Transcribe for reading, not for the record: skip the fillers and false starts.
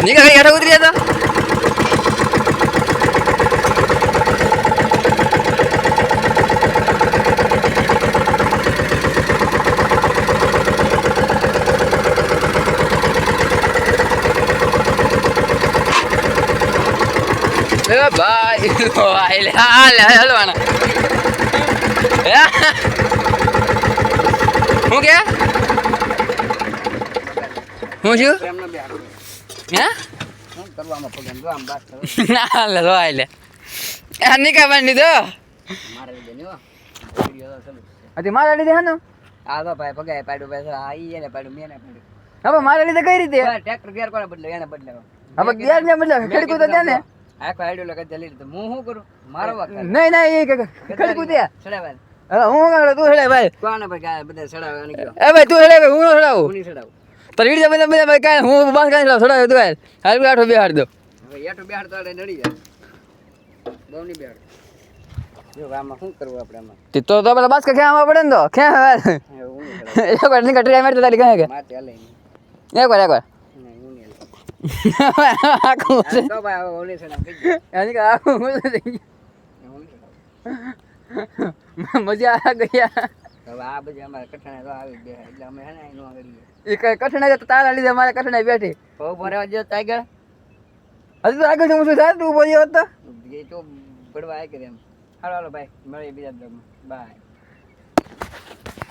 નીકળ ઘડી હેઠો ઉતરી જતો ભાઈ હલવાના હું કે હું છું હે ના લે લે નીકળવાની દીધો મારા લીધે હા ને આ તો ભાઈ પગાય પાડ્યું પૈસા આ ઈ એને પાડ્યું મેને પાડ્યું હવે મારા લીધે કઈ રીતે ટ્રેક્ટર ગેર કોને બદલે એને બદલે હવે ગેર ને બદલે ખેડકું તો ત્યાં ને આખો આઈડિયો લગા જલી તો હું શું કરું મારો વાત નહીં એ ખેડકું ત્યાં સડાવાય હવે હું કાઢો તું હેડે ભાઈ કોને ભાઈ કાય બધા સડાવવાની ગયો એ ભાઈ તું હેડે ભાઈ હું સડાવું હું નહીં સડાવું તો રીડ બધા બધા ભાઈ કાય હું બસ કાઈ સડાવ તું હાલ હાલ આઠો બેહાડ દો હવે એઠો બેહાડ તો નડી જાય બહુ નહીં બેહાડ જો આમાં શું કરવું આપણે આમાં તો પેલા બસ કે ખેવા પડે ને તો ખેવા હું એક વાર ની કટરી મારતો તારી કહે કે માથે હાલે એક વાર નહીં હું નહીં આખું તો ભાઈ હવે ઓલે સડાવ કઈ એની કે આખું મજા આ ગયા હવે આ બધી અમારે કઠણા તો આવી ગયા એટલે અમે હે ને એનું આગળ એ કઈ કઠણાઈ તો તારા લીધે મારે કઠણાઈ બેઠી બહુ ભરવા જો ટાઈગર હજુ તો આગળ હું શું થાય તું બોલ્યો હતો એ તો પડવા આવી કરે એમ હાલો હાલો ભાઈ મળીએ બીજા બ્લોગમાં બાય